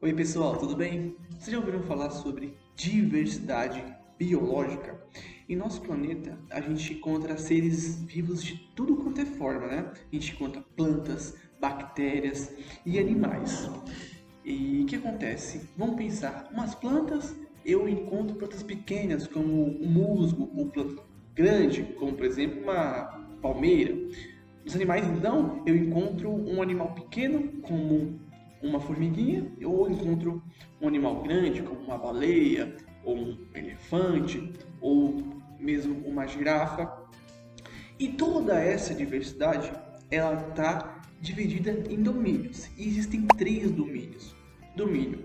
Oi, pessoal, tudo bem? Vocês já ouviram falar sobre diversidade biológica? Em nosso planeta, a gente encontra seres vivos de tudo quanto é forma, né? A gente encontra plantas, bactérias e animais. E o que acontece? Vamos pensar, umas plantas eu encontro plantas pequenas, como um musgo, ou planta grande, como por exemplo uma palmeira. Nos animais, então, eu encontro um animal pequeno, como uma formiguinha, ou encontro um animal grande, como uma baleia, ou um elefante, ou mesmo uma girafa. E toda essa diversidade, ela está dividida em domínios. E existem três domínios: domínio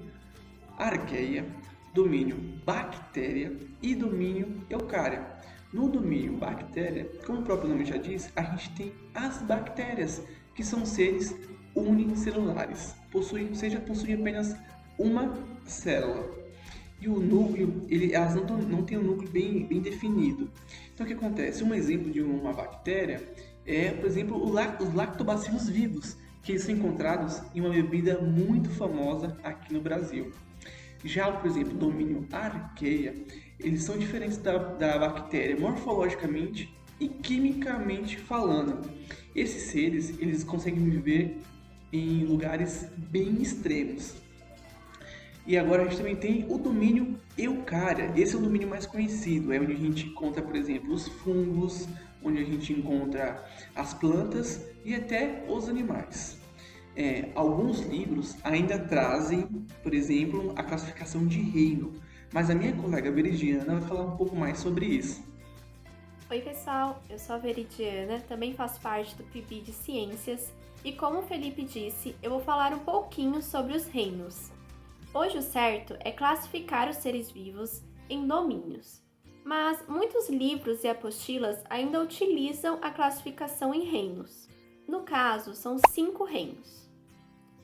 arqueia, domínio bactéria e domínio eucária. No domínio bactéria, como o próprio nome já diz, a gente tem as bactérias, que são seres unicelulares, possuem apenas uma célula. E o núcleo, elas não têm um núcleo bem definido. Então o que acontece? Um exemplo de uma bactéria é, por exemplo, os lactobacilos vivos, que eles são encontrados em uma bebida muito famosa aqui no Brasil. Já, por exemplo, o domínio arqueia, eles são diferentes da bactéria morfologicamente e quimicamente falando. Esses seres, eles conseguem viver em lugares bem extremos. E agora a gente também tem o domínio eucária. Esse é o domínio mais conhecido, é onde a gente encontra, por exemplo, os fungos, onde a gente encontra as plantas e até os animais. Alguns livros ainda trazem, por exemplo, a classificação de reino, mas a minha colega Veridiana vai falar um pouco mais sobre isso. Oi, pessoal, eu sou a Veridiana, também faço parte do PIB de Ciências e, como o Felipe disse, eu vou falar um pouquinho sobre os reinos. Hoje o certo é classificar os seres vivos em domínios, mas muitos livros e apostilas ainda utilizam a classificação em reinos. No caso, são 5 reinos.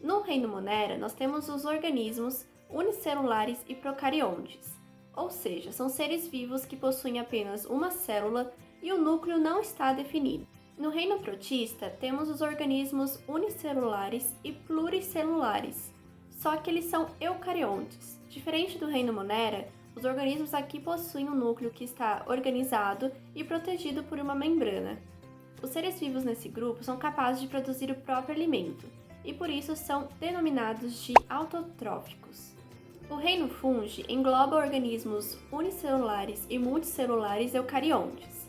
No reino Monera, nós temos os organismos unicelulares e procariontes, ou seja, são seres vivos que possuem apenas uma célula e o núcleo não está definido. No reino protista, temos os organismos unicelulares e pluricelulares, só que eles são eucariontes. Diferente do reino Monera, os organismos aqui possuem um núcleo que está organizado e protegido por uma membrana. Os seres vivos nesse grupo são capazes de produzir o próprio alimento, e por isso são denominados de autotróficos. O reino Fungi engloba organismos unicelulares e multicelulares eucariontes,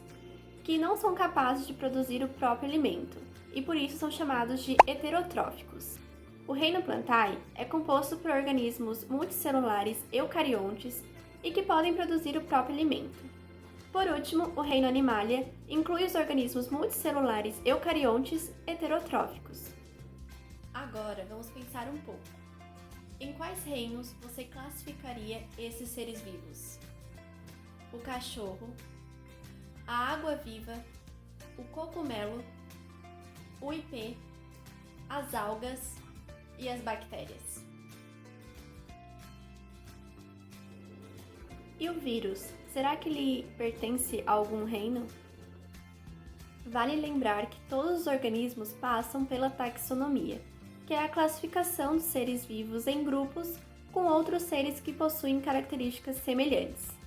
que não são capazes de produzir o próprio alimento, e por isso são chamados de heterotróficos. O reino Plantae é composto por organismos multicelulares eucariontes e que podem produzir o próprio alimento. Por último, o reino Animalia inclui os organismos multicelulares eucariontes heterotróficos. Agora, vamos pensar um pouco. Em quais reinos você classificaria esses seres vivos? O cachorro, a água-viva, o cogumelo, o ipê, as algas e as bactérias. E o vírus, será que ele pertence a algum reino? Vale lembrar que todos os organismos passam pela taxonomia, que é a classificação dos seres vivos em grupos com outros seres que possuem características semelhantes.